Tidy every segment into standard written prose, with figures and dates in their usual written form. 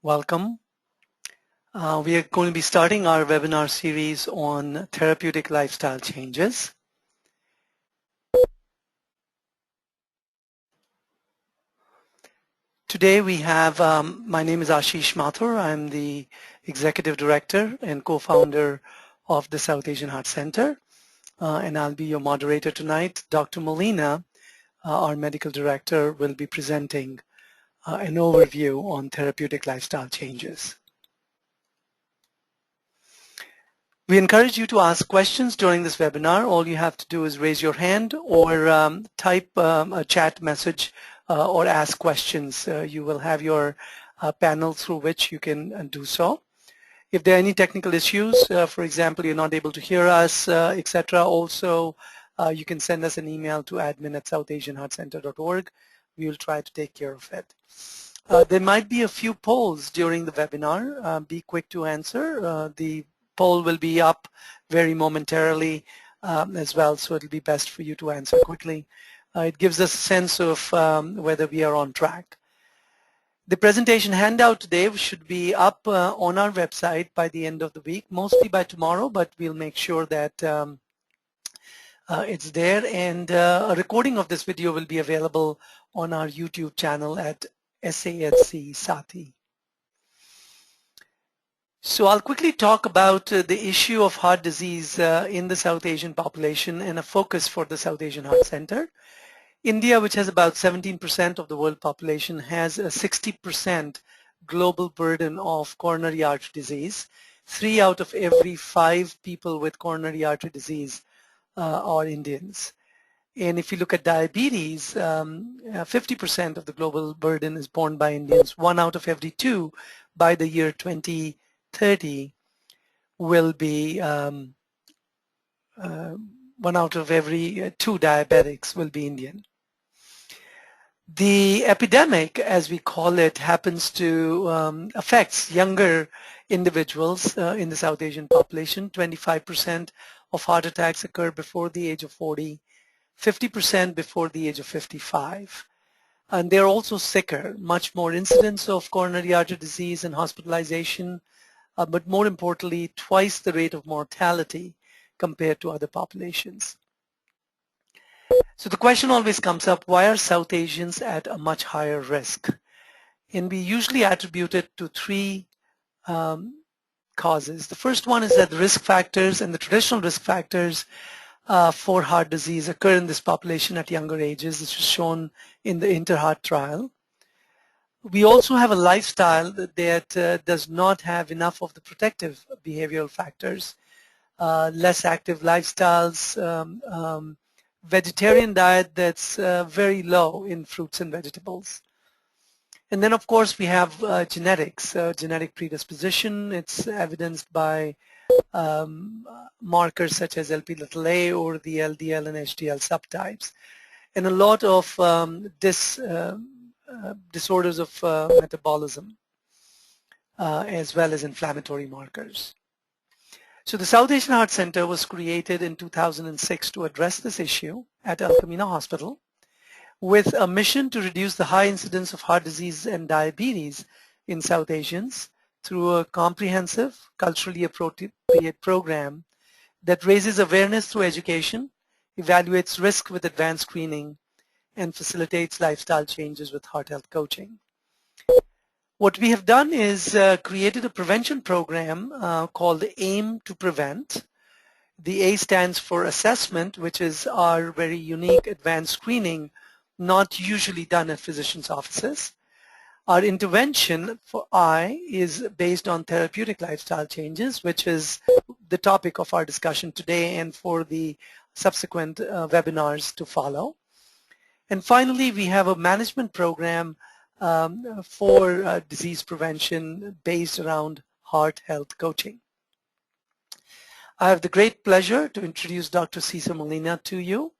Welcome. We are going to be starting our webinar series on therapeutic lifestyle changes. Today we have, my name is Ashish Mathur. I'm the Executive Director and co-founder of the South Asian Heart Center, and I'll be your moderator tonight. Dr. Molina, our Medical Director, will be presenting an overview on therapeutic lifestyle changes. We encourage you to ask questions during this webinar. All you have to do is raise your hand or type a chat message or ask questions. You will have your panel through which you can do so. If there are any technical issues, for example, you're not able to hear us, etc., also you can send us an email to admin@southasianheartcenter.org. We will try to take care of it. There might be a few polls during the webinar. Be quick to answer. The poll will be up very momentarily as well, so it'll be best for you to answer quickly. It gives us a sense of whether we are on track. The presentation handout today should be up on our website by the end of the week, mostly by tomorrow, but we'll make sure that it's there. And a recording of this video will be available on our YouTube channel at SAHC Sati. So I'll quickly talk about the issue of heart disease in the South Asian population and a focus for the South Asian Heart Center. India, which has about 17% of the world population, has a 60% global burden of coronary artery disease. 3 out of every 5 people with coronary artery disease are Indians. And if you look at diabetes, 50% of the global burden is borne by Indians. 1 out of every 2 by the year 2030 will be 1 out of every 2 diabetics will be Indian. The epidemic, as we call it, happens to affects younger individuals in the South Asian population. 25% of heart attacks occur before the age of 40, 50% before the age of 55. And they're also sicker, much more incidence of coronary artery disease and hospitalization, but more importantly, twice the rate of mortality compared to other populations. So the question always comes up, why are South Asians at a much higher risk? And we usually attribute it to 3 causes. The first one is that the risk factors and the traditional risk factors for heart disease occur in this population at younger ages. This was shown in the InterHeart trial. We also have a lifestyle that does not have enough of the protective behavioral factors. Less active lifestyles, vegetarian diet that's very low in fruits and vegetables. And then, of course, we have genetics, genetic predisposition. It's evidenced by markers such as Lp(a) or the LDL and HDL subtypes, and a lot of disorders of metabolism, as well as inflammatory markers. So the South Asian Heart Center was created in 2006 to address this issue at Alameda Hospital with a mission to reduce the high incidence of heart disease and diabetes in South Asians through a comprehensive, culturally appropriate program that raises awareness through education, evaluates risk with advanced screening, and facilitates lifestyle changes with heart health coaching. What we have done is created a prevention program called AIM to Prevent. The A stands for assessment, which is our very unique advanced screening, not usually done at physicians' offices. Our intervention for I is based on therapeutic lifestyle changes, which is the topic of our discussion today and for the subsequent webinars to follow. And finally, we have a management program for disease prevention based around heart health coaching. I have the great pleasure to introduce Dr. César Molina to you.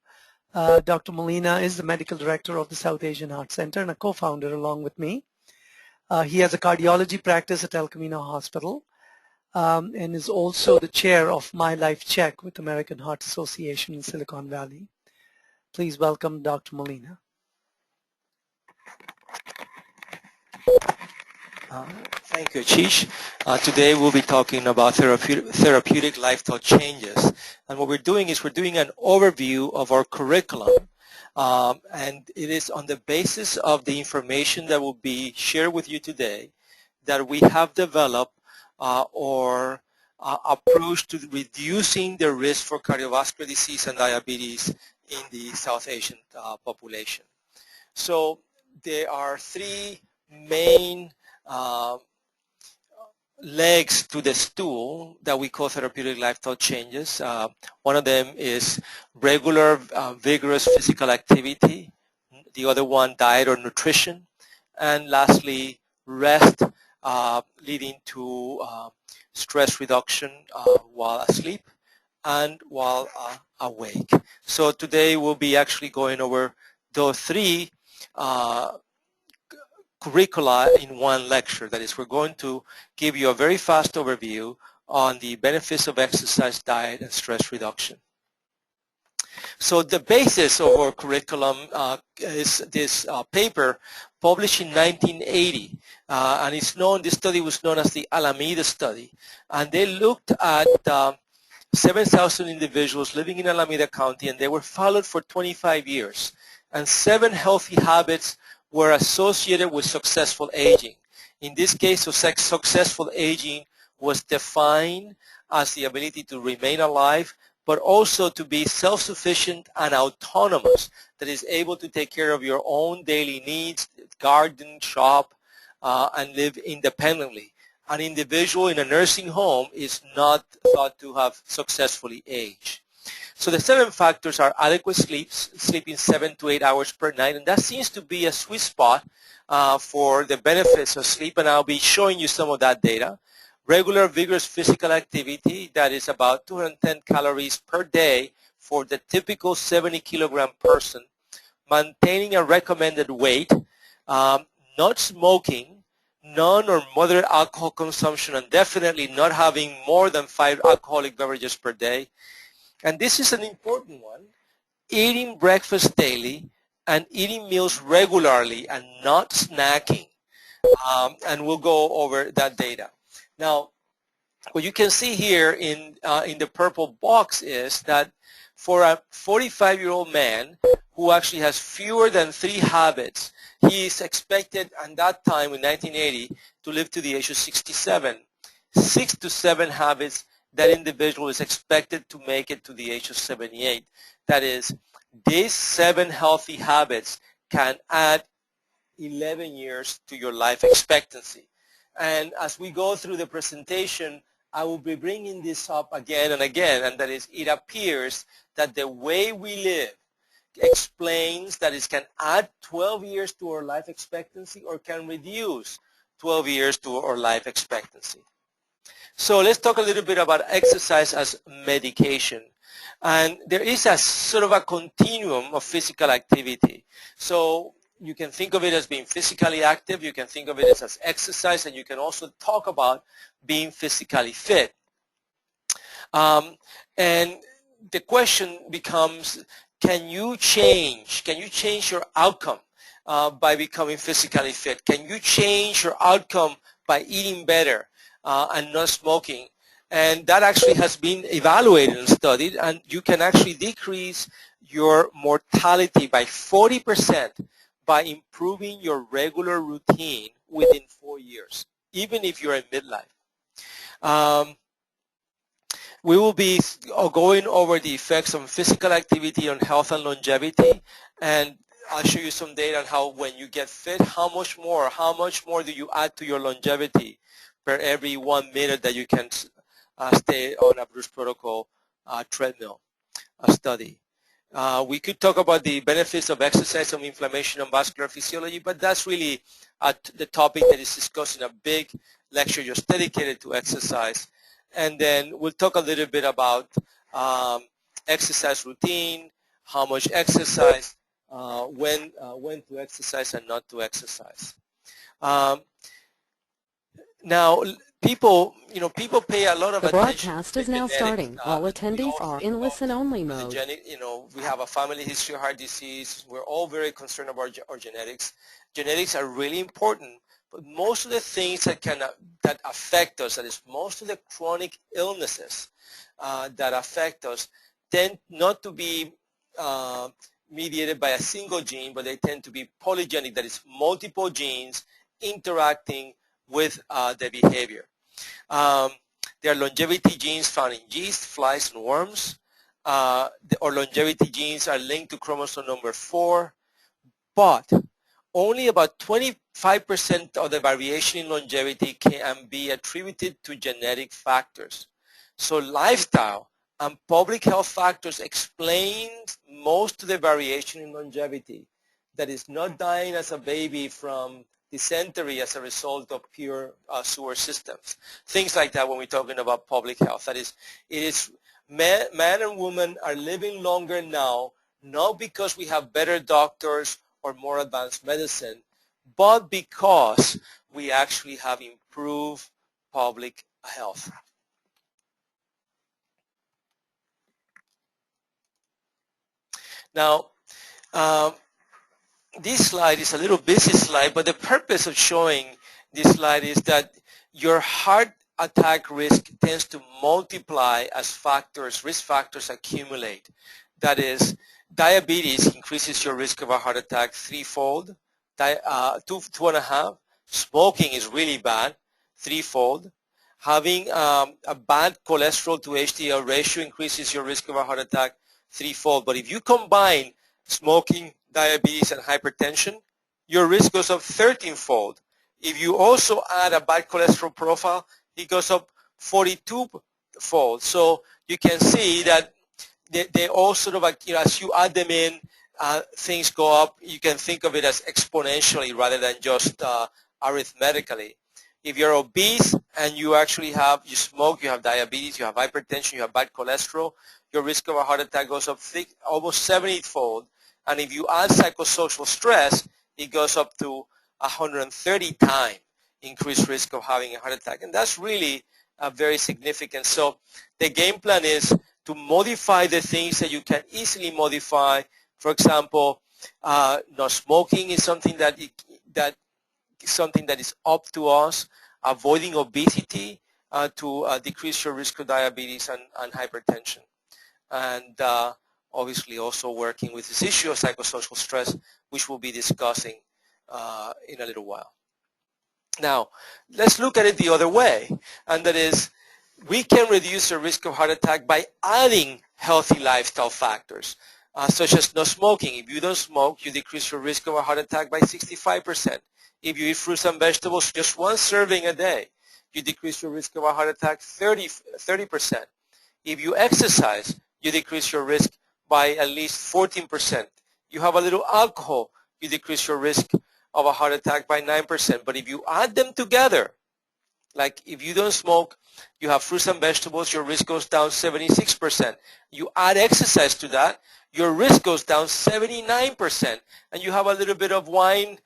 Dr. Molina is the Medical Director of the South Asian Heart Center and a co-founder along with me. He has a cardiology practice at El Camino Hospital and is also the chair of My Life Check with American Heart Association in Silicon Valley. Please welcome Dr. Molina. Thank you, Chish. Today we'll be talking about therapeutic lifestyle changes. And what we're doing is we're doing an overview of our curriculum. And it is on the basis of the information that will be shared with you today that we have developed our approach to reducing the risk for cardiovascular disease and diabetes in the South Asian population. So there are three main legs to the stool that we call therapeutic lifestyle changes. One of them is regular vigorous physical activity, the other one diet or nutrition, and lastly rest leading to stress reduction while asleep and while awake. So today we'll be actually going over those three curricula in one lecture. That is, we're going to give you a very fast overview on the benefits of exercise, diet, and stress reduction. So the basis of our curriculum is this paper published in 1980, and it's known, this study was known as the Alameda study, and they looked at 7,000 individuals living in Alameda County, and they were followed for 25 years, and 7 healthy habits were associated with successful aging. In this case, successful aging was defined as the ability to remain alive, but also to be self-sufficient and autonomous, that is able to take care of your own daily needs, garden, shop, and live independently. An individual in a nursing home is not thought to have successfully aged. So the 7 factors are adequate sleep, sleeping 7 to 8 hours per night, and that seems to be a sweet spot for the benefits of sleep, and I'll be showing you some of that data. Regular vigorous physical activity, that is about 210 calories per day for the typical 70-kilogram person. Maintaining a recommended weight, not smoking, none or moderate alcohol consumption, and definitely not having more than 5 alcoholic beverages per day. And this is an important one, eating breakfast daily and eating meals regularly and not snacking. And we'll go over that data. Now, what you can see here in the purple box is that for a 45-year-old man who actually has fewer than 3 habits, he is expected at that time in 1980 to live to the age of 67. 6 to 7 habits, that individual is expected to make it to the age of 78. That is, these 7 healthy habits can add 11 years to your life expectancy. And as we go through the presentation, I will be bringing this up again and again, and that is, it appears that the way we live explains that it can add 12 years to our life expectancy or can reduce 12 years to our life expectancy. So let's talk a little bit about exercise as medication. And there is a sort of a continuum of physical activity. So you can think of it as being physically active, you can think of it as exercise, and you can also talk about being physically fit. And the question becomes, can you change your outcome by becoming physically fit? Can you change your outcome by eating better and not smoking? And that actually has been evaluated and studied, and you can actually decrease your mortality by 40% by improving your regular routine within 4 years, even if you're in midlife. We will be going over the effects of physical activity on health and longevity, and I'll show you some data on how when you get fit, how much more do you add to your longevity per every 1 minute that you can stay on a Bruce protocol treadmill study. We could talk about the benefits of exercise on inflammation and vascular physiology, but that's really the topic that is discussed in a big lecture just dedicated to exercise. And then we'll talk a little bit about exercise routine, how much exercise, when to exercise and not to exercise. Now, people pay a lot of attention. The broadcast is now starting. All attendees are in listen-only mode. We have a family history of heart disease. We're all very concerned about our genetics. Genetics are really important, But most of the things that affect us, that is most of the chronic illnesses that affect us, tend not to be mediated by a single gene, but they tend to be polygenic, that is multiple genes interacting with the behavior. There are longevity genes found in yeast, flies, and worms. Or longevity genes are linked to chromosome number 4, but only about 25% of the variation in longevity can be attributed to genetic factors. So lifestyle and public health factors explain most of the variation in longevity that is not dying as a baby from dysentery as a result of pure sewer systems. Things like that when we're talking about public health. That is, man and woman are living longer now, not because we have better doctors or more advanced medicine, but because we actually have improved public health. Now, this slide is a little busy slide, but the purpose of showing this slide is that your heart attack risk tends to multiply as risk factors accumulate. That is, diabetes increases your risk of a heart attack threefold, 2.5. Smoking is really bad, threefold. Having a bad cholesterol to HDL ratio increases your risk of a heart attack threefold. But if you combine smoking, diabetes, and hypertension, your risk goes up 13-fold. If you also add a bad cholesterol profile, it goes up 42-fold. So you can see that they all sort of, like, as you add them in, things go up. You can think of it as exponentially rather than just arithmetically. If you're obese and you actually you smoke, you have diabetes, you have hypertension, you have bad cholesterol, your risk of a heart attack goes up almost 70-fold. And if you add psychosocial stress, it goes up to 130 times increased risk of having a heart attack. And that's really very significant. So the game plan is to modify the things that you can easily modify. For example, not smoking is something that is up to us. Avoiding obesity to decrease your risk of diabetes and hypertension. And obviously also working with this issue of psychosocial stress, which we'll be discussing in a little while. Now, let's look at it the other way, and that is, we can reduce the risk of heart attack by adding healthy lifestyle factors, such as no smoking. If you don't smoke, you decrease your risk of a heart attack by 65%. If you eat fruits and vegetables, just one serving a day, you decrease your risk of a heart attack 30%. If you exercise, you decrease your risk by at least 14%. You have a little alcohol, you decrease your risk of a heart attack by 9%. But if you add them together, like if you don't smoke, you have fruits and vegetables, your risk goes down 76%. You add exercise to that, your risk goes down 79%. And you have a little bit of wine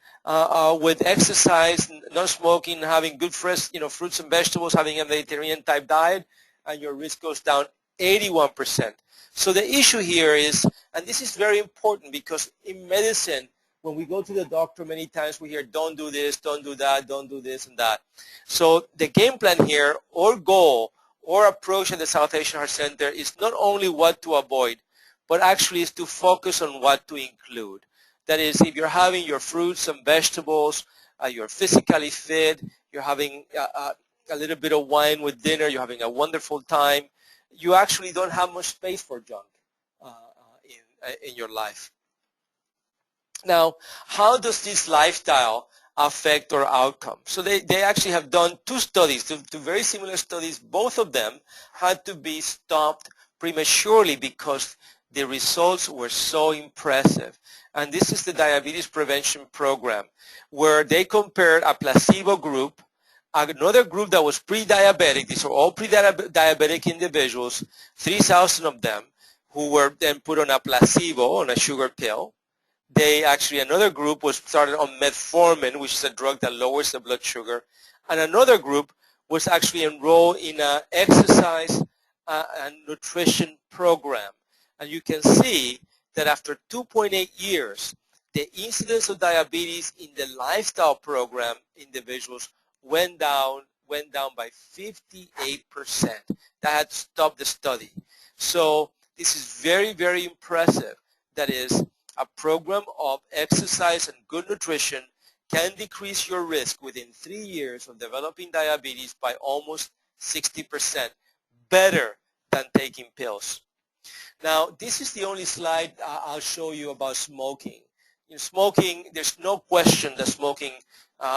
with exercise, not smoking, having good fresh, fruits and vegetables, having a Mediterranean type diet, and your risk goes down 81%. So the issue here is, and this is very important, because in medicine, when we go to the doctor, many times we hear, don't do this, don't do that, don't do this and that. So the game plan here, or goal, or approach at the South Asian Heart Center is not only what to avoid, but actually is to focus on what to include. That is, if you're having your fruits and vegetables, you're physically fit, you're having a little bit of wine with dinner, you're having a wonderful time, you actually don't have much space for junk in your life. Now, how does this lifestyle affect our outcome? So they actually have done two studies, two very similar studies. Both of them had to be stopped prematurely because the results were so impressive. And this is the diabetes prevention program, where they compared a placebo group, another group that was pre-diabetic. These are all pre-diabetic individuals, 3,000 of them, who were then put on a placebo, on a sugar pill. Another group was started on metformin, which is a drug that lowers the blood sugar. And another group was actually enrolled in an exercise and nutrition program. And you can see that after 2.8 years, the incidence of diabetes in the lifestyle program individuals went down by 58%. That had stopped the study. So this is very, very impressive. That is, a program of exercise and good nutrition can decrease your risk within 3 years of developing diabetes by almost 60%, better than taking pills. Now, this is the only slide I'll show you about smoking. Smoking, there's no question that smoking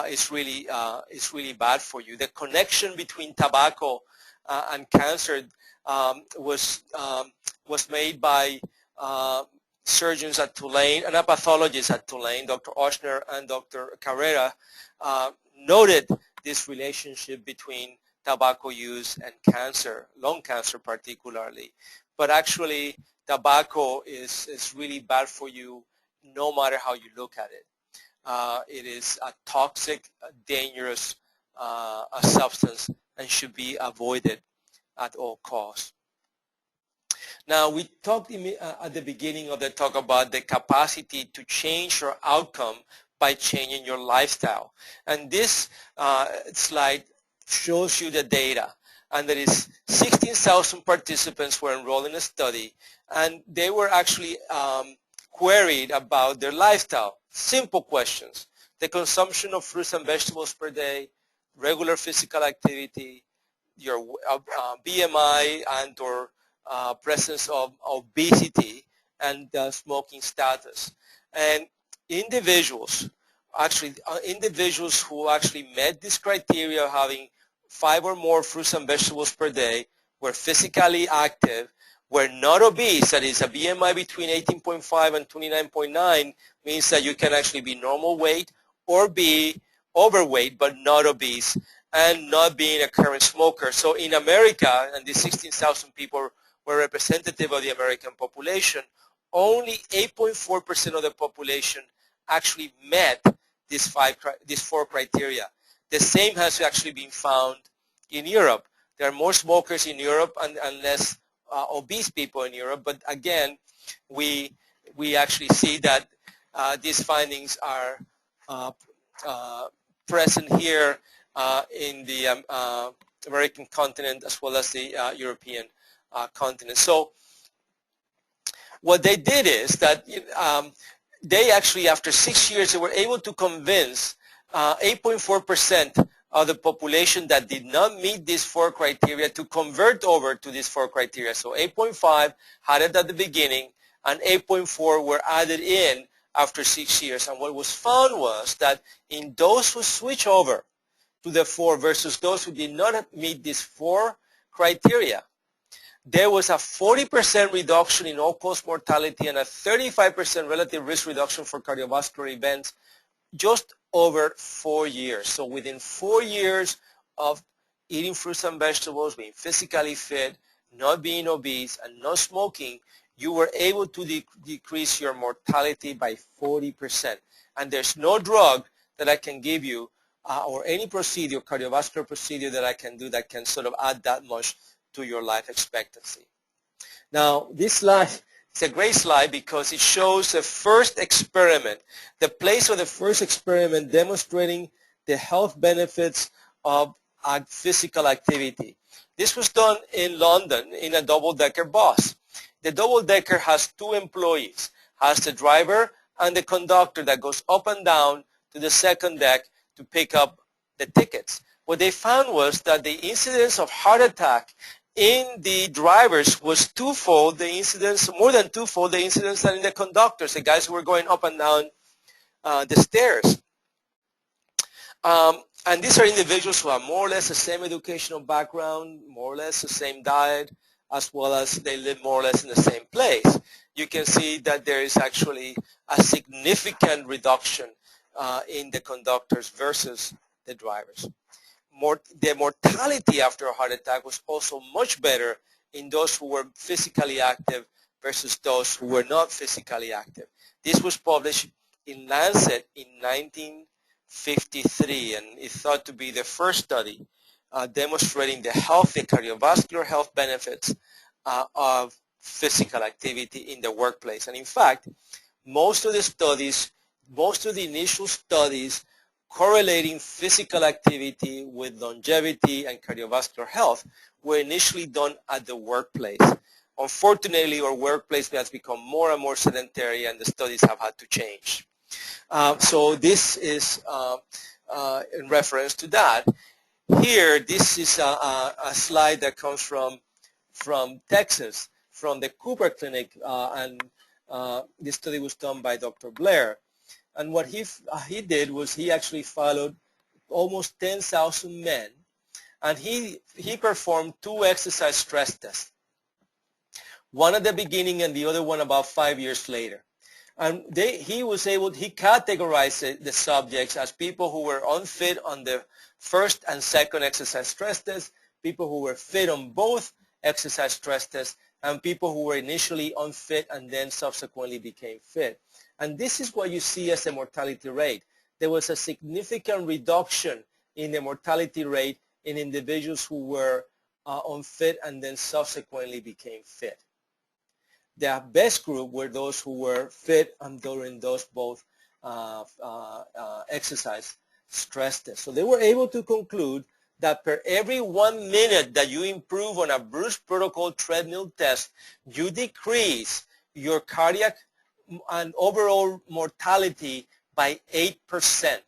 is really bad for you. The connection between tobacco and cancer was made by surgeons at Tulane and a pathologist at Tulane, Dr. Oshner and Dr. Carrera, noted this relationship between tobacco use and cancer, lung cancer particularly. But actually, tobacco is really bad for you no matter how you look at it. It is a toxic, dangerous a substance and should be avoided at all costs. Now, we talked at the beginning of the talk about the capacity to change your outcome by changing your lifestyle. And this slide shows you the data. And there is 16,000 participants were enrolled in a study, and they were actually queried about their lifestyle. Simple questions. The consumption of fruits and vegetables per day, regular physical activity, your BMI and or presence of obesity, and smoking status. And individuals who actually met this criteria of having 5 or more fruits and vegetables per day, were physically active, were not obese, that is a BMI between 18.5 and 29.9 means that you can actually be normal weight or be overweight but not obese, and not being a current smoker. So in America, and these 16,000 people were representative of the American population, only 8.4% of the population actually met these 4 criteria. The same has actually been found in Europe. There are more smokers in Europe and less obese people in Europe, but again, we actually see that these findings are present here in the American continent as well as the European continent. So what they did is that they actually, after 6 years, they were able to convince 8.4% of the population that did not meet these 4 criteria to convert over to these 4 criteria. So 8.5 had it at the beginning, and 8.4 were added in after 6 years. And what was found was that in those who switch over to the 4 versus those who did not meet these 4 criteria, there was a 40% reduction in all-cause mortality and a 35% relative risk reduction for cardiovascular events just over 4 years. So within 4 years of eating fruits and vegetables, being physically fit, not being obese, and not smoking, you were able to decrease your mortality by 40%. And there's no drug that I can give you or any procedure, cardiovascular procedure that I can do that can sort of add that much to your life expectancy. Now, this slide is a great slide because it shows the first experiment, the place of the first experiment demonstrating the health benefits of physical activity. This was done in London in a double-decker bus. The double-decker has 2 employees, has the driver and the conductor that goes up and down to the second deck to pick up the tickets. What they found was that the incidence of heart attack in the drivers was twofold the incidence, more than twofold the incidence than in the conductors, the guys who were going up and down the stairs. And these are individuals who have more or less the same educational background, more or less the same diet, as well as they live more or less in the same place. You can see that there is actually a significant reduction in the conductors versus the drivers. The mortality after a heart attack was also much better in those who were physically active versus those who were not physically active. This was published in Lancet in 1953, and is thought to be the first study demonstrating the healthy cardiovascular health benefits of physical activity in the workplace. And in fact, most of the studies most of the initial studies correlating physical activity with longevity and cardiovascular health were initially done at the workplace. Unfortunately, our workplace has become more and more sedentary, and the studies have had to change. So this is in reference to that. Here, this is a slide that comes from Texas, from the Cooper Clinic, and this study was done by Dr. Blair. And what he did was he actually followed almost 10,000 men, and he performed 2 exercise stress tests, one at the beginning and the other one about 5 years later. And he categorized the subjects as people who were unfit on the first and second exercise stress test, people who were fit on both exercise stress tests, and people who were initially unfit and then subsequently became fit. And this is what you see as the mortality rate. There was a significant reduction in the mortality rate in individuals who were unfit and then subsequently became fit. The best group were those who were fit and during those both exercise stress tests. So they were able to conclude that per every 1 minute that you improve on a Bruce protocol treadmill test, you decrease your cardiac and overall mortality by 8%.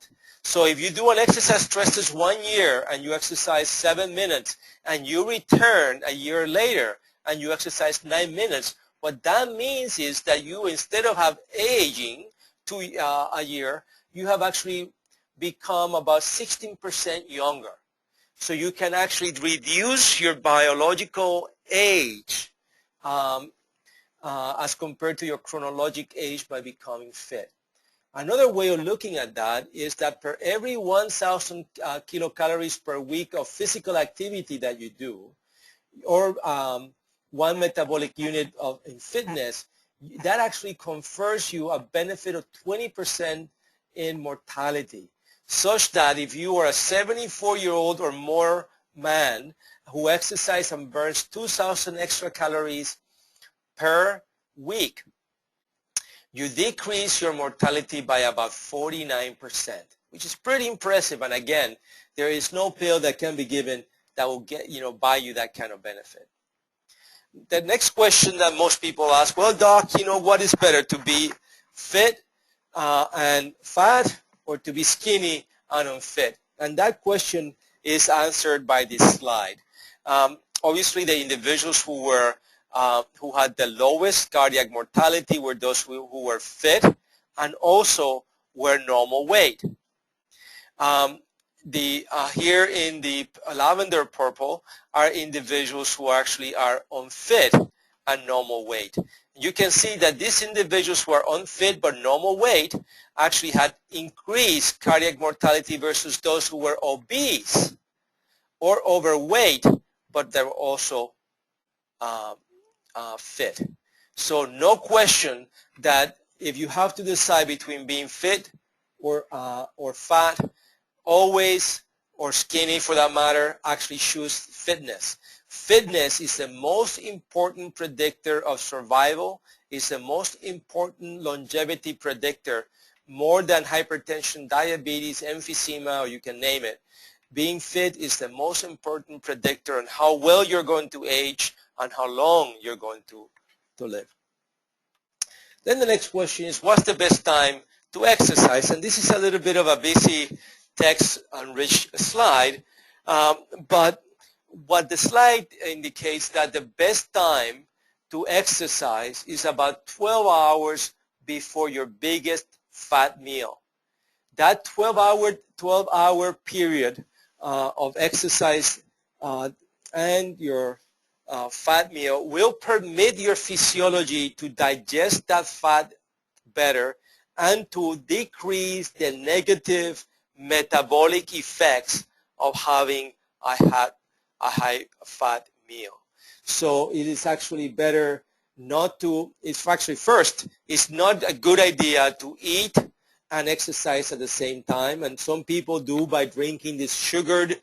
So if you do an exercise stress test 1 year and you exercise 7 minutes and you return a year later and you exercise 9 minutes, what that means is that you, instead of have aging to a year, you have actually become about 16% younger. So you can actually reduce your biological age as compared to your chronologic age by becoming fit. Another way of looking at that is that per every 1,000 kilocalories per week of physical activity that you do, or 1 metabolic unit in fitness, that actually confers you a benefit of 20% in mortality, such that if you are a 74-year-old or more man who exercises and burns 2,000 extra calories per week, you decrease your mortality by about 49%, which is pretty impressive. And again, there is no pill that can be given that will buy you that kind of benefit. The next question that most people ask, well, doc, what is better, to be fit and fat, or to be skinny and unfit? And that question is answered by this slide. Obviously, the individuals who had the lowest cardiac mortality were those who were fit and also were normal weight. Here in the lavender purple are individuals who actually are unfit and normal weight. You can see that these individuals who are unfit but normal weight actually had increased cardiac mortality versus those who were obese or overweight, but they were also fit. So no question that if you have to decide between being fit or fat, always, or skinny for that matter, actually choose fitness. Fitness is the most important predictor of survival, is the most important longevity predictor, more than hypertension, diabetes, emphysema, or you can name it. Being fit is the most important predictor on how well you're going to age and how long you're going to live. Then the next question is, what's the best time to exercise? And this is a little bit of a busy text-enriched slide, but what the slide indicates that the best time to exercise is about 12 hours before your biggest fat meal. That 12-hour period of exercise and your fat meal will permit your physiology to digest that fat better and to decrease the negative metabolic effects of having a high fat meal. So it is actually better not to, it's actually first, it's not a good idea to eat and exercise at the same time, and some people do by drinking these sugared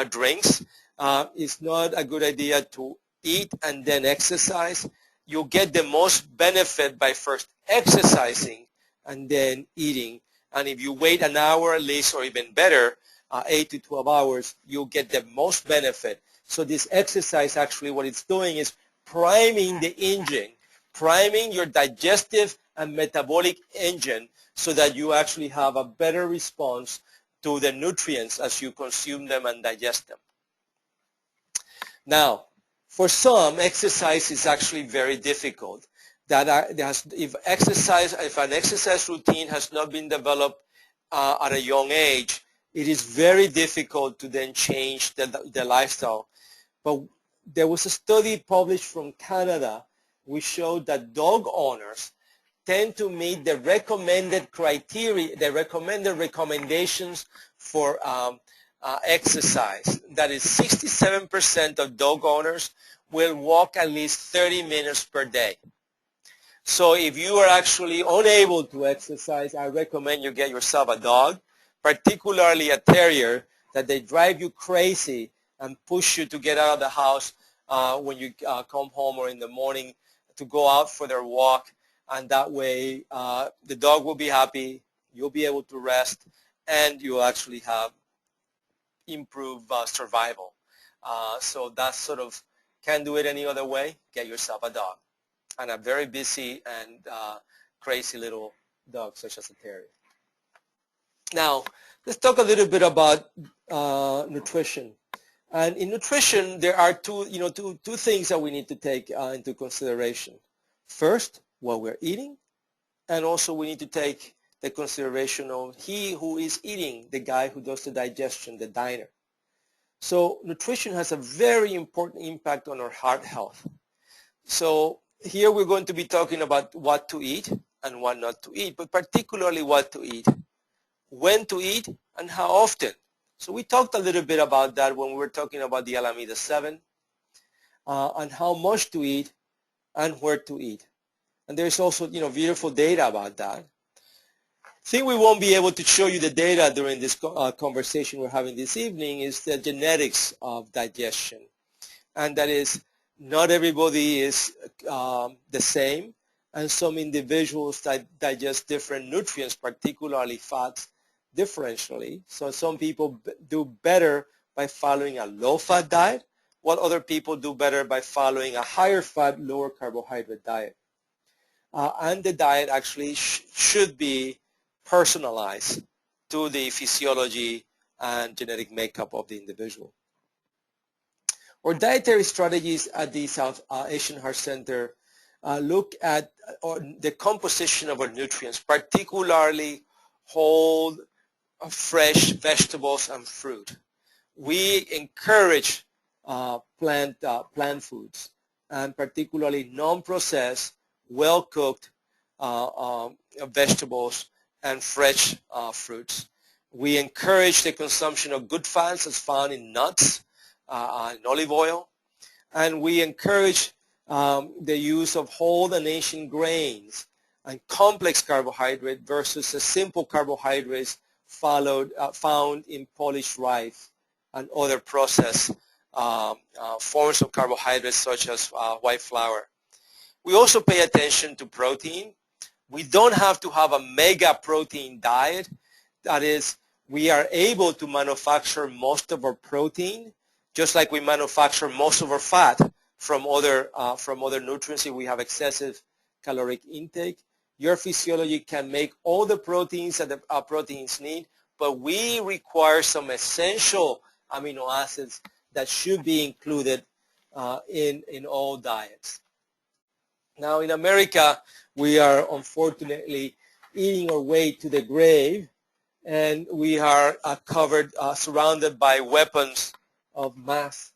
drinks. It's not a good idea to eat and then exercise. You'll get the most benefit by first exercising and then eating And if you wait an hour at least, or even better, 8 to 12 hours, you'll get the most benefit. So this exercise, actually what it's doing is priming the engine, priming your digestive and metabolic engine, so that you actually have a better response to the nutrients as you consume them and digest them. Now, for some, exercise is actually very difficult. If an exercise routine has not been developed at a young age, it is very difficult to then change the lifestyle. But there was a study published from Canada which showed that dog owners tend to meet the recommended criteria, the recommended recommendations for exercise. That is, 67% of dog owners will walk at least 30 minutes per day. So if you are actually unable to exercise, I recommend you get yourself a dog, particularly a terrier, that they drive you crazy and push you to get out of the house when you come home or in the morning to go out for their walk. And that way the dog will be happy, you'll be able to rest, and you'll actually have improved survival. So that's sort of, can't do it any other way, get yourself a dog. And a very busy and crazy little dog such as a terrier. Now, let's talk a little bit about nutrition. And in nutrition, there are two things that we need to take into consideration. First, what we're eating, and also we need to take the consideration of he who is eating, the guy who does the digestion, the diner. So nutrition has a very important impact on our heart health. So here we're going to be talking about what to eat and what not to eat, but particularly what to eat, when to eat, and how often. So we talked a little bit about that when we were talking about the Alameda 7, and how much to eat and where to eat. And there's also, beautiful data about that. I think we won't be able to show you the data during this conversation we're having this evening is the genetics of digestion. And that is, not everybody is the same, and some individuals digest different nutrients, particularly fats, differentially. So some people do better by following a low-fat diet, while other people do better by following a higher-fat, lower-carbohydrate diet. And the diet actually should be personalized to the physiology and genetic makeup of the individual. Our dietary strategies at the South Asian Heart Center look at the composition of our nutrients, particularly whole, fresh vegetables and fruit. We encourage plant foods, and particularly non-processed, well-cooked vegetables and fresh fruits. We encourage the consumption of good fats as found in nuts and olive oil, and we encourage the use of whole and ancient grains and complex carbohydrate versus the simple carbohydrates found in polished rice and other processed forms of carbohydrates such as white flour. We also pay attention to protein. We don't have to have a mega protein diet. That is, we are able to manufacture most of our protein, just like we manufacture most of our fat from other nutrients if we have excessive caloric intake. Your physiology can make all the proteins that the proteins need, but we require some essential amino acids that should be included in all diets. Now in America, we are unfortunately eating our way to the grave, and we are surrounded by weapons of mass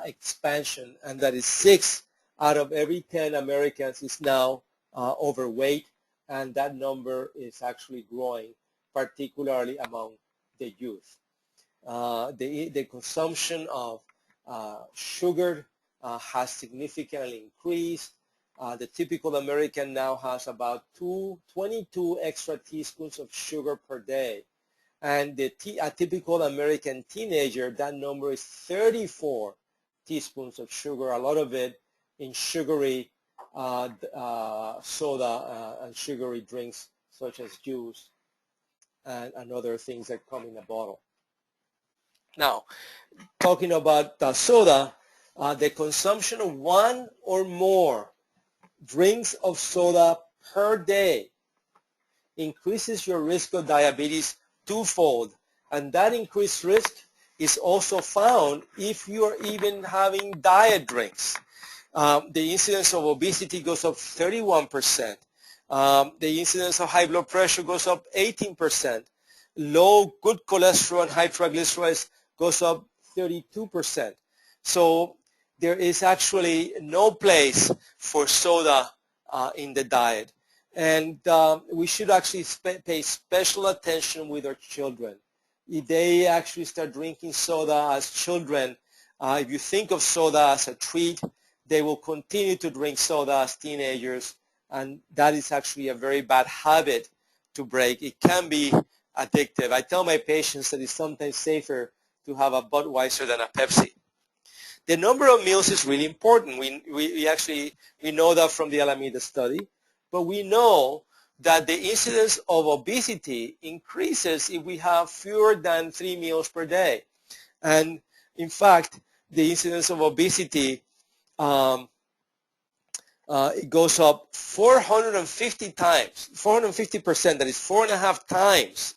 expansion, and that is 6 out of every 10 Americans is now overweight, and that number is actually growing, particularly among the youth. The consumption of sugar has significantly increased. The typical American now has about 22 extra teaspoons of sugar per day. And a typical American teenager, that number is 34 teaspoons of sugar, a lot of it in sugary soda and sugary drinks such as juice and other things that come in a bottle. Now, talking about soda, the consumption of one or more drinks of soda per day increases your risk of diabetes twofold. And that increased risk is also found if you are even having diet drinks. The incidence of obesity goes up 31%. The incidence of high blood pressure goes up 18%. Low good cholesterol and high triglycerides goes up 32%. So there is actually no place for soda in the diet. And we should actually pay special attention with our children. If they actually start drinking soda as children, if you think of soda as a treat, they will continue to drink soda as teenagers, and that is actually a very bad habit to break. It can be addictive. I tell my patients that it's sometimes safer to have a Budweiser than a Pepsi. The number of meals is really important. We know that from the Alameda study, but we know that the incidence of obesity increases if we have fewer than 3 meals per day. And in fact, the incidence of obesity it goes up 450 times, 450%, that is 4.5 times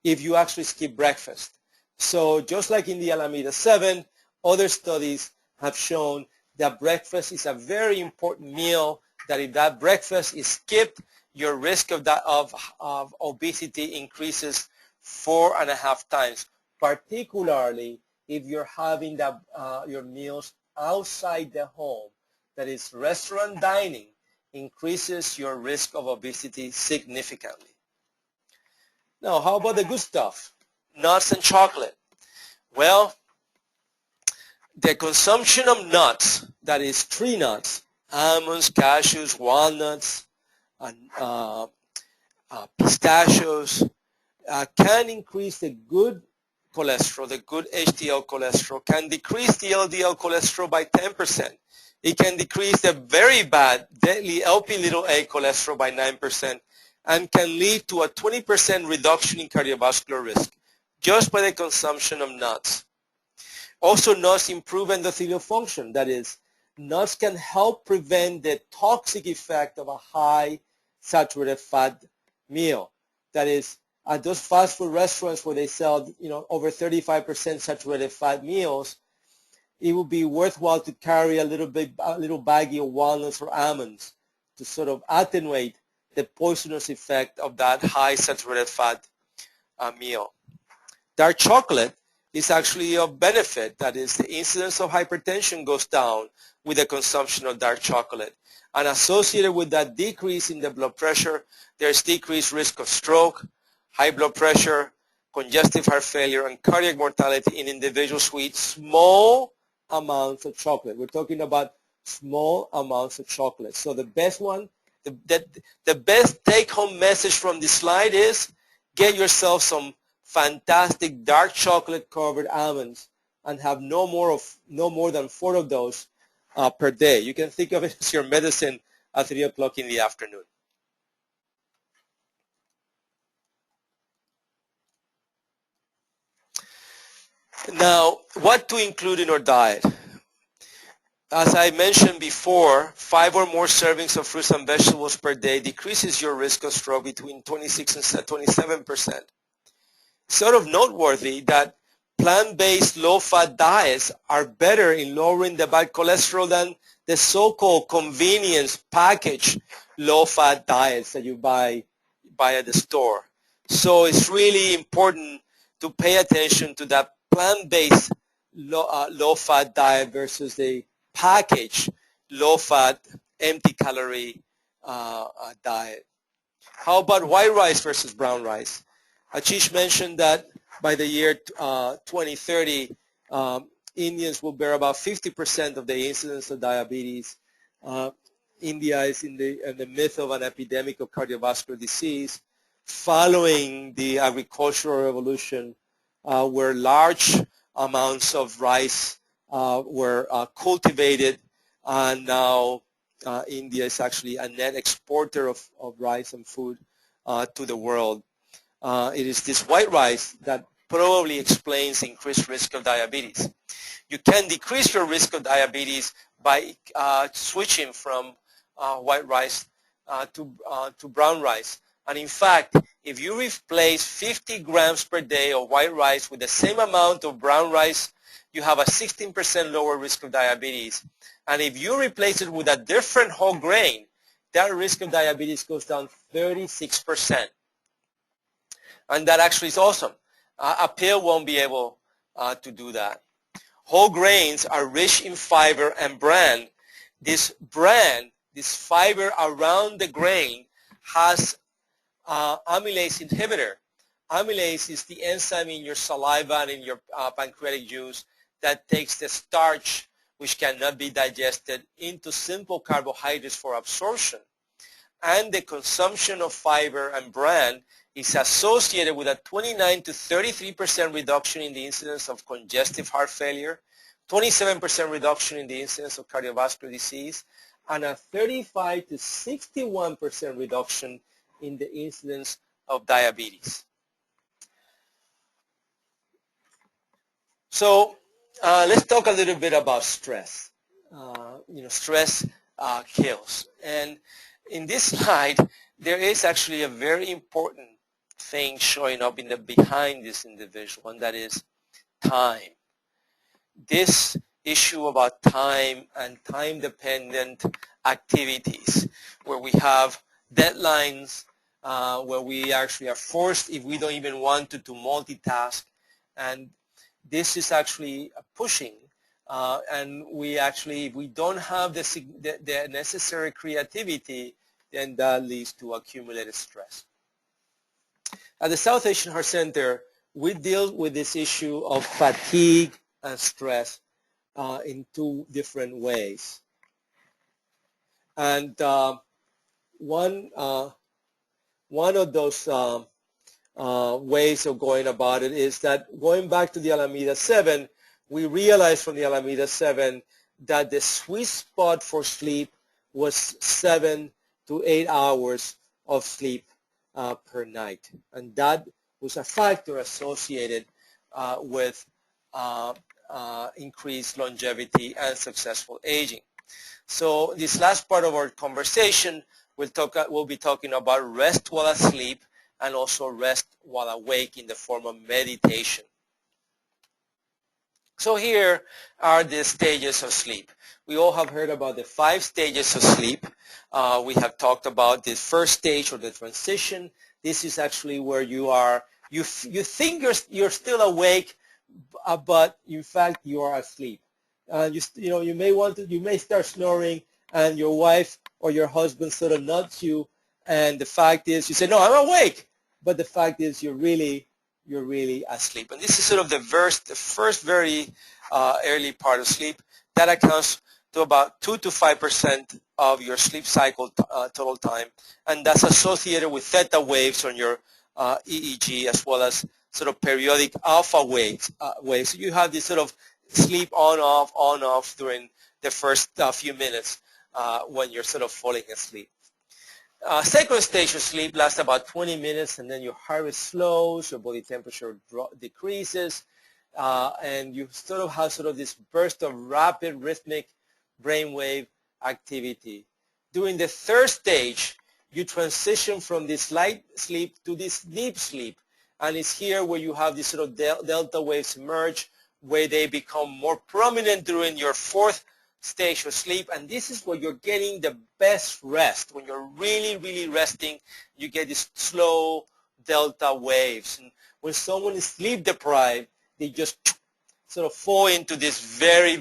if you actually skip breakfast. So just like in the Alameda 7, other studies have shown that breakfast is a very important meal, that if that breakfast is skipped, your risk of obesity increases 4.5 times, particularly if you're having your meals outside the home. That is, restaurant dining increases your risk of obesity significantly. Now, how about the good stuff? Nuts and chocolate. Well, the consumption of nuts, that is tree nuts, almonds, cashews, walnuts, pistachios, can increase the good cholesterol, the good HDL cholesterol, can decrease the LDL cholesterol by 10%. It can decrease the very bad, deadly Lp(a) cholesterol by 9%, and can lead to a 20% reduction in cardiovascular risk just by the consumption of nuts. Also, nuts improve endothelial function. That is, nuts can help prevent the toxic effect of a high saturated fat meal. That is, at those fast food restaurants where they sell, over 35% saturated fat meals, it would be worthwhile to carry a little baggie of walnuts or almonds to sort of attenuate the poisonous effect of that high saturated fat meal. Dark chocolate is actually of benefit. That is, the incidence of hypertension goes down with the consumption of dark chocolate. And associated with that decrease in the blood pressure, there's decreased risk of stroke, high blood pressure, congestive heart failure, and cardiac mortality in individuals who eat small amounts of chocolate. We're talking about small amounts of chocolate. So the best one, the best take-home message from this slide is get yourself some fantastic dark chocolate covered almonds and have no more than 4 of those per day. You can think of it as your medicine at 3 o'clock in the afternoon. Now, what to include in our diet? As I mentioned before, 5 or more servings of fruits and vegetables per day decreases your risk of stroke between 26 and 27%. Sort of noteworthy that plant-based low-fat diets are better in lowering the bad cholesterol than the so-called convenience packaged low-fat diets that you buy at the store. So it's really important to pay attention to that plant-based low-fat diet versus the packaged low-fat, empty-calorie diet. How about white rice versus brown rice? Ashish mentioned that by the year 2030, Indians will bear about 50% of the incidence of diabetes. India is in the midst of an epidemic of cardiovascular disease following the agricultural revolution, where large amounts of rice were cultivated, and now India is actually a net exporter of rice and food to the world. it is this white rice that probably explains increased risk of diabetes. You can decrease your risk of diabetes by switching from white rice to brown rice. And in fact, if you replace 50 grams per day of white rice with the same amount of brown rice, you have a 16% lower risk of diabetes. And if you replace it with a different whole grain, that risk of diabetes goes down 36%. And that actually is awesome. A pill won't be able to do that. Whole grains are rich in fiber and bran. This fiber around the grain has amylase inhibitor. Amylase is the enzyme in your saliva and in your pancreatic juice that takes the starch, which cannot be digested, into simple carbohydrates for absorption. And the consumption of fiber and bran is associated with a 29 to 33% reduction in the incidence of congestive heart failure, 27% reduction in the incidence of cardiovascular disease, and a 35 to 61% reduction in the incidence of diabetes. So let's talk a little bit about stress. Stress kills. And in this slide, there is actually a very important thing showing up behind this individual, and that is time. This issue about time and time-dependent activities, where we have deadlines, where we actually are forced, if we don't even want to multitask, and this is actually pushing, and we actually, if we don't have the necessary creativity, then that leads to accumulated stress. At the South Asian Heart Center, we deal with this issue of fatigue and stress in two different ways. And one of those ways of going about it is that going back to the Alameda 7, we realized from the Alameda 7 that the sweet spot for sleep was 7 to 8 hours of sleep per night. And that was a factor associated with increased longevity and successful aging. So this last part of our conversation, we'll be talking about rest while asleep and also rest while awake in the form of meditation. So here are the stages of sleep. We all have heard about the 5 stages of sleep. We have talked about the first stage, or the transition. This is actually where you think you're still awake, but in fact you are asleep. You may start snoring, and your wife or your husband sort of nudges you, and the fact is you say, no, I'm awake, but the fact is you're really asleep. And this is sort of the first very early part of sleep. That accounts to about 2 to 5% of your sleep cycle total time, and that's associated with theta waves on your EEG, as well as sort of periodic alpha waves. So you have this sort of sleep on off during the first few minutes when you're sort of falling asleep. Second stage of sleep lasts about 20 minutes, and then your heart rate slows, your body temperature decreases, and you sort of have this burst of rapid rhythmic brainwave activity. During the third stage, you transition from this light sleep to this deep sleep, and it's here where you have these sort of delta waves emerge, where they become more prominent during your fourth stage of sleep, and this is where you're getting the best rest. When you're really resting, you get these slow delta waves. And when someone is sleep deprived, they just sort of fall into this very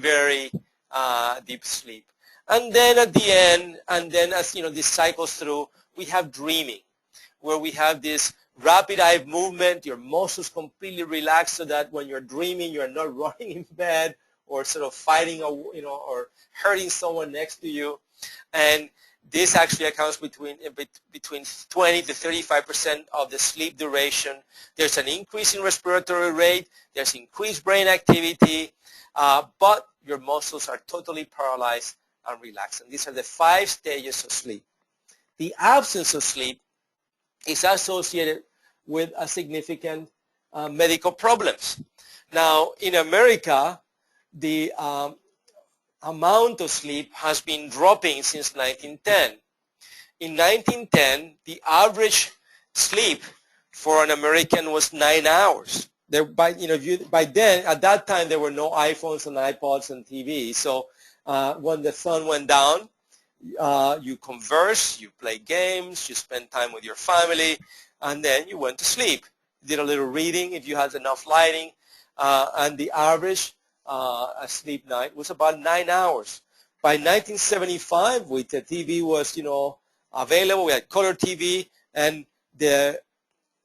deep sleep. And then at the end, and then as this cycles through, we have dreaming, where we have this rapid eye movement. Your muscles completely relaxed, so that when you're dreaming, you're not running in bed or sort of fighting or hurting someone next to you. And this actually accounts between 20 to 35% of the sleep duration. There's an increase in respiratory rate, there's increased brain activity, but your muscles are totally paralyzed and relaxed. And these are the 5 stages of sleep. The absence of sleep is associated with significant medical problems. Now, in America, the amount of sleep has been dropping since 1910. In 1910, the average sleep for an American was 9 hours. By then, at that time, there were no iPhones and iPods and TV. So when the sun went down, you converse, you play games, you spend time with your family, and then you went to sleep. Did a little reading if you had enough lighting, and the average sleep night was about 9 hours. By 1975, with the TV was, available, we had color TV, and the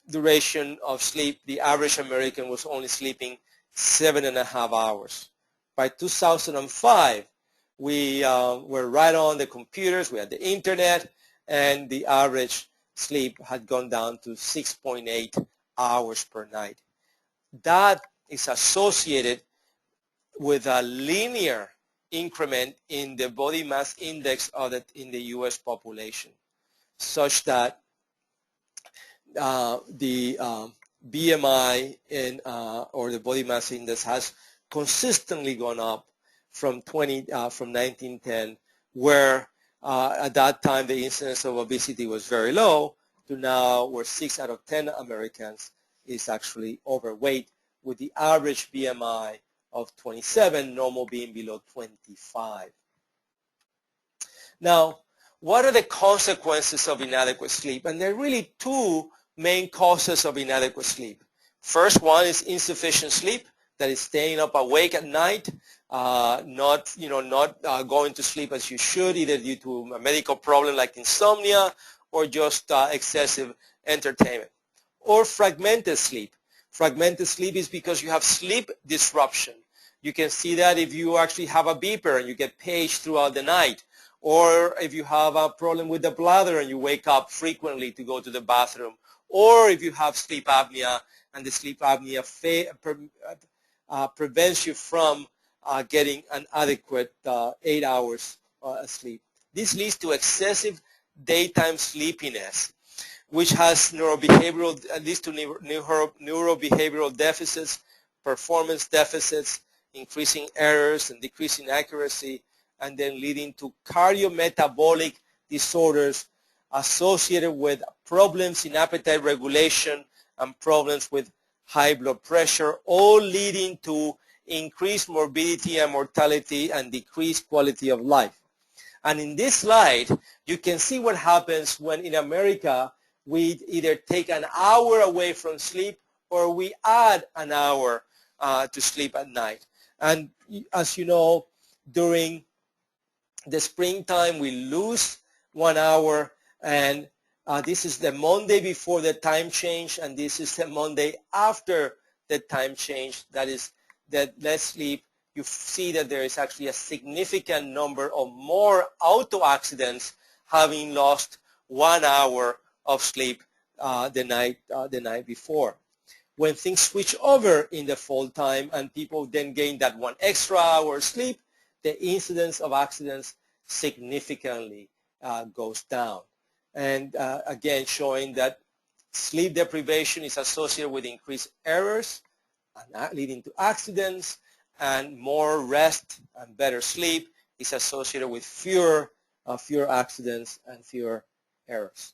duration of sleep, the average American was only sleeping 7.5 hours. By 2005, we were right on the computers, we had the internet, and the average sleep had gone down to 6.8 hours per night. That is associated with a linear increment in the body mass index in the U.S. population, such that the BMI or the body mass index has consistently gone up from 1910, where at that time the incidence of obesity was very low, to now where 6 out of 10 Americans is actually overweight, with the average BMI of 27, normal being below 25. Now, what are the consequences of inadequate sleep? And there are really two main causes of inadequate sleep. First one is insufficient sleep, that is staying up awake at night, not going to sleep as you should, either due to a medical problem like insomnia or just excessive entertainment. Or fragmented sleep. Fragmented sleep is because you have sleep disruption. You can see that if you actually have a beeper and you get paged throughout the night, or if you have a problem with the bladder and you wake up frequently to go to the bathroom, or if you have sleep apnea and the sleep apnea prevents you from getting an adequate 8 hours sleep. This leads to excessive daytime sleepiness, which has leads to neurobehavioral deficits, performance deficits, increasing errors and decreasing accuracy, and then leading to cardiometabolic disorders associated with problems in appetite regulation and problems with high blood pressure, all leading to increased morbidity and mortality and decreased quality of life. And in this slide, you can see what happens when in America we either take an hour away from sleep or we add an hour to sleep at night. And as you know, during the springtime, we lose 1 hour, and this is the Monday before the time change, and this is the Monday after the time change. That is that less sleep. You see that there is actually a significant number of more auto accidents having lost 1 hour of sleep the night before. When things switch over in the fall time and people then gain that 1 extra hour of sleep, the incidence of accidents significantly goes down. And again, showing that sleep deprivation is associated with increased errors and leading to accidents, and more rest and better sleep is associated with fewer accidents and fewer errors.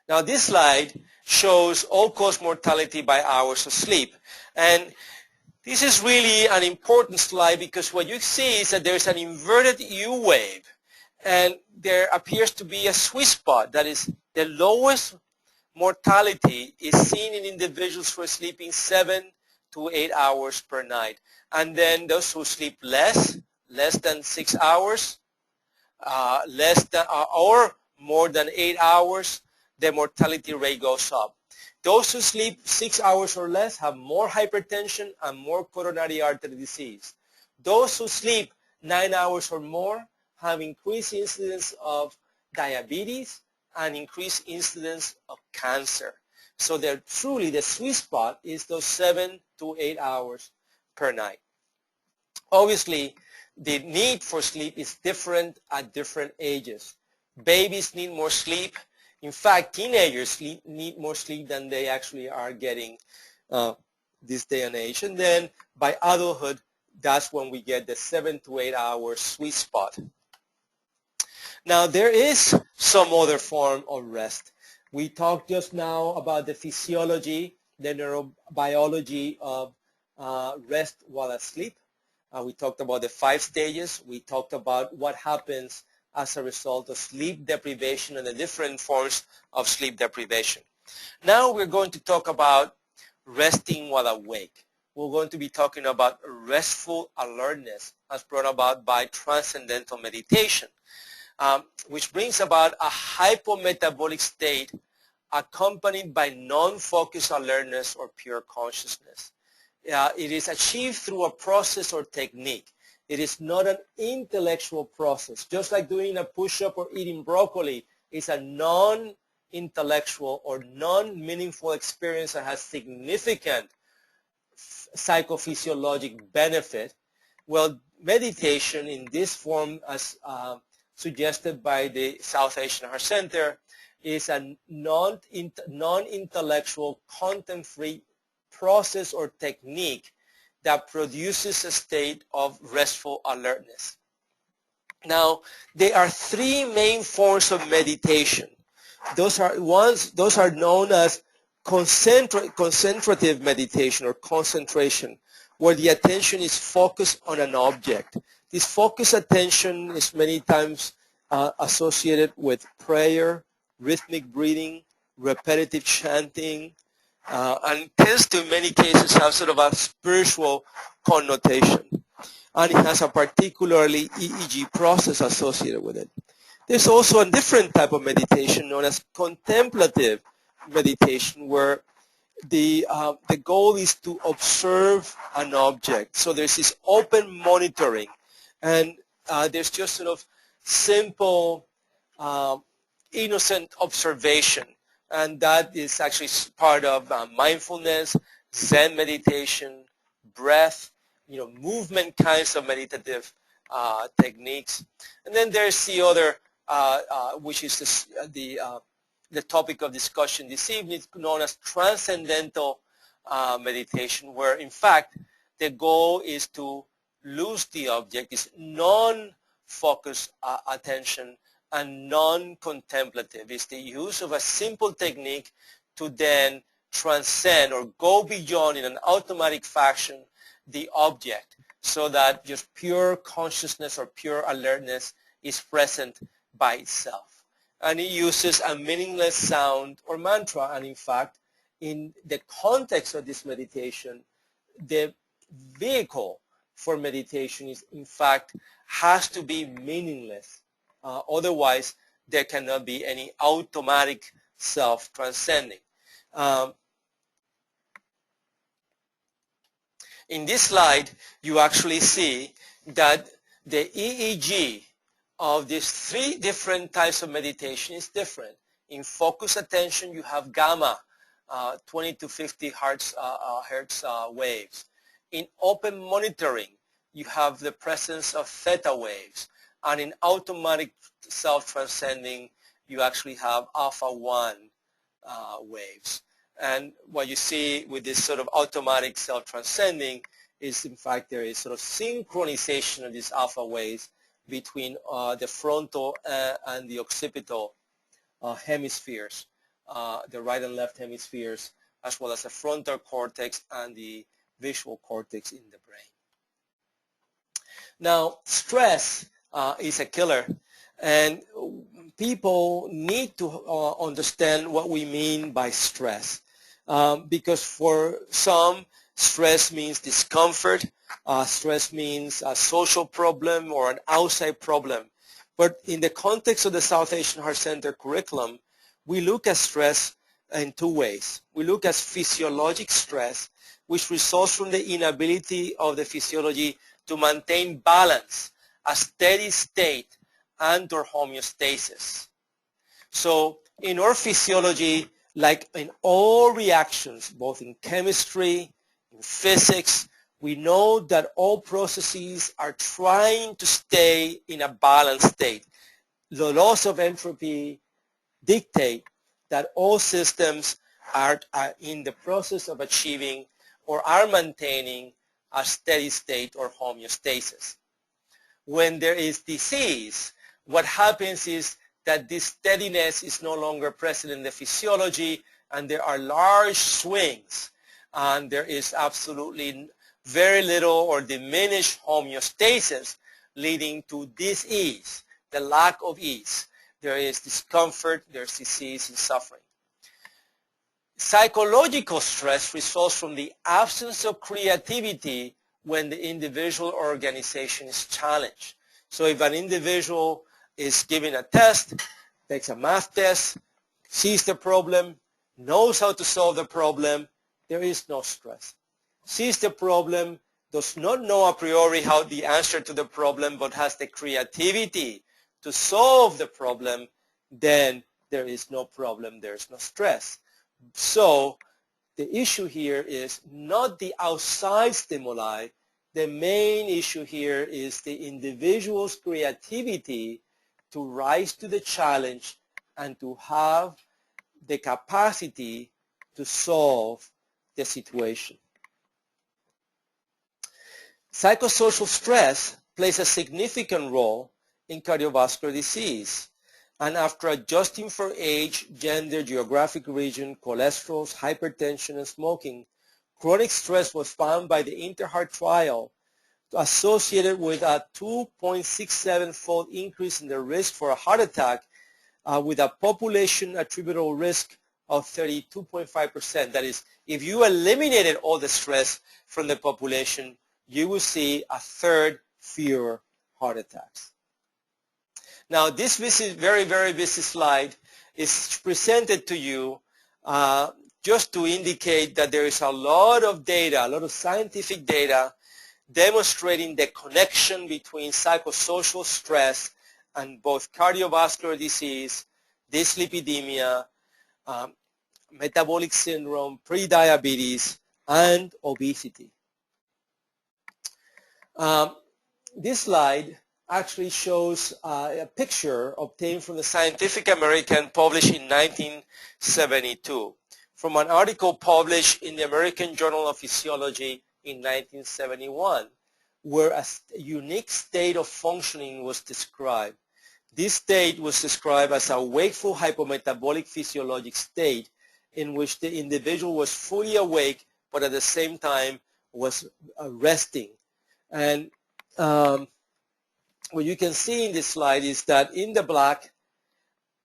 Now this slide shows all-cause mortality by hours of sleep. And this is really an important slide because what you see is that there's an inverted U wave, and there appears to be a sweet spot. That is, the lowest mortality is seen in individuals who are sleeping 7 to 8 hours per night. And then those who sleep less than 6 hours, or more than 8 hours, the mortality rate goes up. Those who sleep 6 hours or less have more hypertension and more coronary artery disease. Those who sleep 9 hours or more have increased incidence of diabetes and increased incidence of cancer. So truly the sweet spot is those 7 to 8 hours per night. Obviously, the need for sleep is different at different ages. Babies need more sleep. In fact, teenagers need more sleep than they actually are getting this day and age. And then by adulthood, that's when we get the 7 to 8 hour sweet spot. Now, there is some other form of rest. We talked just now about the physiology, the neurobiology of rest while asleep. We talked about the 5 stages. We talked about what happens as a result of sleep deprivation and the different forms of sleep deprivation. Now we're going to talk about resting while awake. We're going to be talking about restful alertness as brought about by transcendental meditation, which brings about a hypo-metabolic state accompanied by non-focused alertness or pure consciousness. It is achieved through a process or technique. It is not an intellectual process. Just like doing a push-up or eating broccoli is a non-intellectual or non-meaningful experience that has significant psychophysiologic benefit. Well, meditation in this form, as suggested by the South Asian Heart Center, is a non-intellectual, content-free process or technique that produces a state of restful alertness. Now, there are 3 main forms of meditation. Those are known as concentrative meditation or concentration, where the attention is focused on an object. This focused attention is many times associated with prayer, rhythmic breathing, repetitive chanting, and tends to in many cases have sort of a spiritual connotation. And it has a particularly EEG process associated with it. There's also a different type of meditation known as contemplative meditation, where the goal is to observe an object. So there's this open monitoring, and there's just sort of simple, innocent observation. And that is actually part of mindfulness, Zen meditation, breath, movement kinds of meditative techniques. And then there's the other, which is the topic of discussion this evening, it's known as transcendental meditation, where in fact the goal is to lose the object, is non-focused attention and non-contemplative. It's the use of a simple technique to then transcend or go beyond in an automatic fashion the object, so that just pure consciousness or pure alertness is present by itself. And it uses a meaningless sound or mantra, and in fact, in the context of this meditation, the vehicle for meditation is, in fact, has to be meaningless. Otherwise, there cannot be any automatic self-transcending. In this slide, you actually see that the EEG of these 3 different types of meditation is different. In focused attention, you have gamma, 20 to 50 hertz waves. In open monitoring, you have the presence of theta waves. And in automatic self-transcending, you actually have alpha 1 waves. And what you see with this sort of automatic self-transcending is, in fact, there is sort of synchronization of these alpha waves between the frontal and the occipital hemispheres, the right and left hemispheres, as well as the frontal cortex and the visual cortex in the brain. Now, stress is a killer, and people need to understand what we mean by stress, because for some, stress means discomfort, stress means a social problem or an outside problem. But in the context of the South Asian Heart Center curriculum, we look at stress in 2 ways. We look at physiologic stress, which results from the inability of the physiology to maintain balance, a steady state, and or homeostasis. So in our physiology, like in all reactions, both in chemistry, in physics, we know that all processes are trying to stay in a balanced state. The laws of entropy dictate that all systems are in the process of achieving or are maintaining a steady state or homeostasis. When there is disease, what happens is that this steadiness is no longer present in the physiology, and there are large swings, and there is absolutely very little or diminished homeostasis, leading to dis-ease, the lack of ease. There is discomfort, there's disease and suffering. Psychological stress results from the absence of creativity when the individual or organization is challenged. So if an individual is given a test, takes a math test, sees the problem, knows how to solve the problem, there is no stress. Sees the problem, does not know a priori how the answer to the problem, but has the creativity to solve the problem, then there is no problem, there is no stress. So the issue here is not the outside stimuli. The main issue here is the individual's creativity to rise to the challenge and to have the capacity to solve the situation. Psychosocial stress plays a significant role in cardiovascular disease. And after adjusting for age, gender, geographic region, cholesterol, hypertension, and smoking, chronic stress was found by the Interheart trial associated with a 2.67-fold increase in the risk for a heart attack with a population attributable risk of 32.5%. That is, if you eliminated all the stress from the population, you will see a third fewer heart attacks. Now, this very, very busy slide is presented to you just to indicate that there is a lot of data, a lot of scientific data demonstrating the connection between psychosocial stress and both cardiovascular disease, dyslipidemia, metabolic syndrome, prediabetes, and obesity. This slide actually shows a picture obtained from the Scientific American published in 1972 from an article published in the American Journal of Physiology in 1971, where a unique state of functioning was described. This state was described as a wakeful hypo-metabolic physiologic state in which the individual was fully awake but at the same time was resting. And what you can see in this slide is that in the black,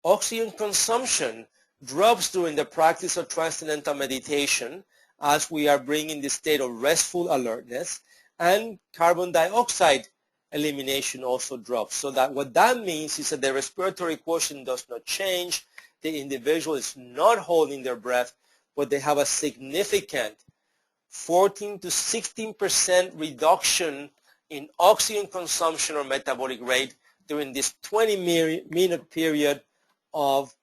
oxygen consumption drops during the practice of transcendental meditation as we are bringing the state of restful alertness, and carbon dioxide elimination also drops. So that what that means is that the respiratory quotient does not change, the individual is not holding their breath, but they have a significant 14 to 16% reduction in oxygen consumption or metabolic rate during this 20-minute period of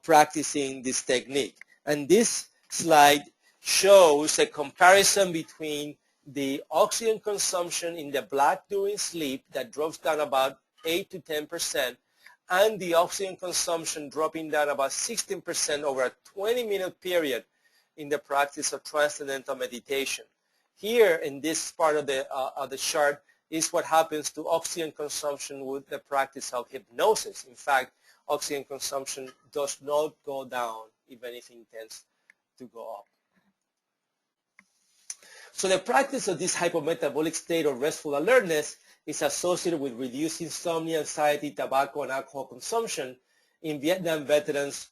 practicing this technique. And this slide shows a comparison between the oxygen consumption in the black during sleep that drops down about 8 to 10% and the oxygen consumption dropping down about 16% over a 20-minute period in the practice of transcendental meditation. Here in this part of the chart is what happens to oxygen consumption with the practice of hypnosis. In fact, oxygen consumption does not go down, if anything tends to go up. So the practice of this hypometabolic state of restful alertness is associated with reduced insomnia, anxiety, tobacco, and alcohol consumption in Vietnam veterans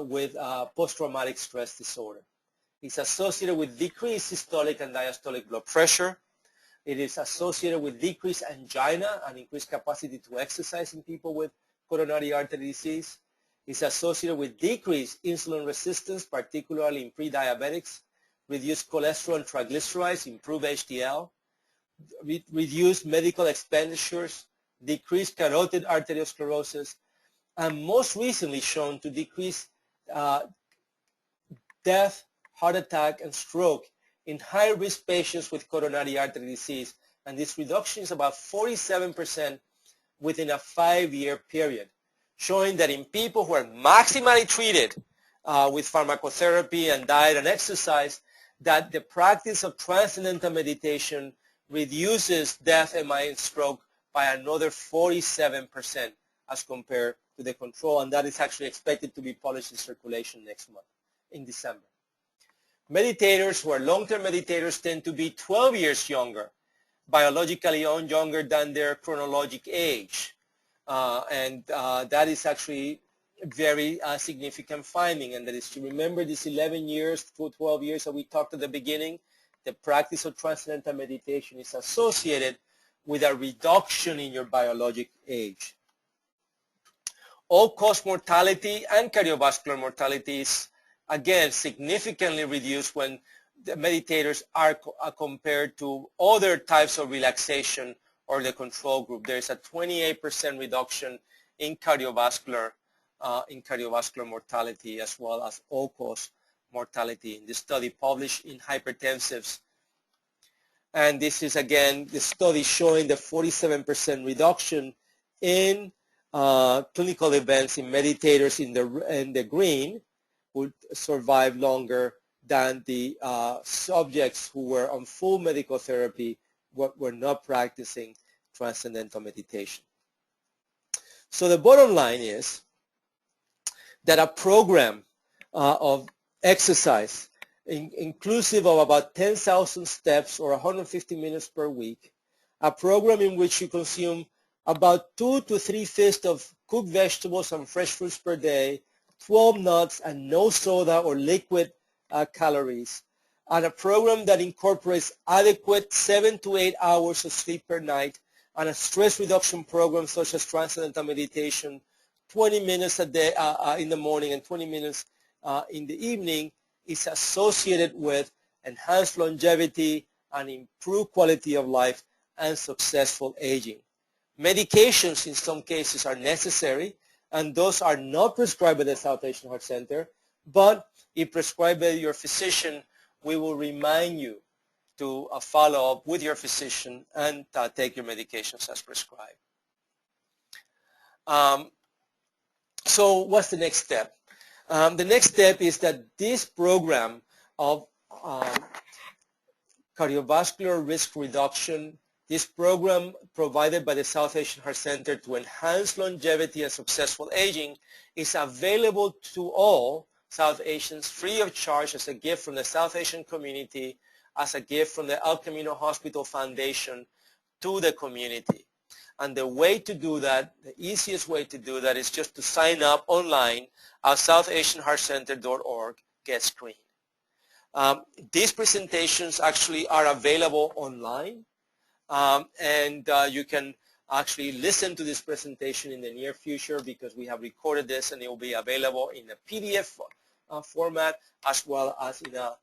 with post-traumatic stress disorder. It's associated with decreased systolic and diastolic blood pressure. It is associated with decreased angina and increased capacity to exercise in people with coronary artery disease. It's associated with decreased insulin resistance, particularly in pre-diabetics, reduced cholesterol and triglycerides, improved HDL, reduced medical expenditures, decreased carotid arteriosclerosis, and most recently shown to decrease death, heart attack, and stroke in high-risk patients with coronary artery disease. And this reduction is about 47% within a 5-year period, showing that in people who are maximally treated with pharmacotherapy and diet and exercise, that the practice of transcendental meditation reduces death, MI, and stroke by another 47% as compared to the control, and that is actually expected to be published in Circulation next month, in December. Meditators who are long-term meditators tend to be 12 years younger, biologically younger than their chronologic age, and that is actually a very significant finding, and that is to remember these 11 years to 12 years that we talked at the beginning. The practice of transcendental meditation is associated with a reduction in your biologic age. All-cause mortality and cardiovascular mortality is, again, significantly reduced when the meditators are compared to other types of relaxation or the control group. There is a 28% reduction in cardiovascular mortality, as well as all-cause mortality in the study published in Hypertensives. And this is, again, the study showing the 47% reduction in clinical events in meditators in the green would survive longer than the subjects who were on full medical therapy were not practicing transcendental meditation. So the bottom line is that a program of exercise inclusive of about 10,000 steps or 150 minutes per week, a program in which you consume about 2 to 3/5 of cooked vegetables and fresh fruits per day, 12 nuts, and no soda or liquid calories, and a program that incorporates adequate 7 to 8 hours of sleep per night, and a stress reduction program such as transcendental meditation, 20 minutes a day in the morning and 20 minutes in the evening, is associated with enhanced longevity and improved quality of life and successful aging. Medications in some cases are necessary, and those are not prescribed by the South Asian Heart Center, but if prescribed by your physician, we will remind you to follow up with your physician and take your medications as prescribed. So what's the next step? The next step is that this program of cardiovascular risk reduction, this program provided by the South Asian Heart Center to enhance longevity and successful aging, is available to all South Asians free of charge as a gift from the South Asian community, as a gift from the El Camino Hospital Foundation to the community. And the way to do that, the easiest way to do that, is just to sign up online at southasianheartcenter.org, get screened. These presentations actually are available online, and you can actually listen to this presentation in the near future because we have recorded this, and it will be available in a PDF format as well as in a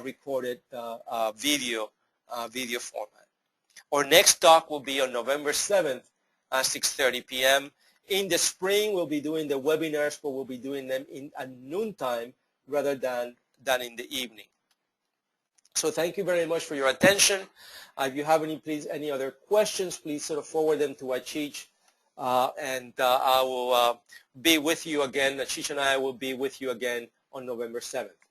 recorded video format. Our next talk will be on November 7th at 6:30 p.m. In the spring, we'll be doing the webinars, but we'll be doing them at noontime rather than in the evening. So thank you very much for your attention. If you have any other questions, please sort of forward them to Achich, and I will be with you again. Achich and I will be with you again on November 7th.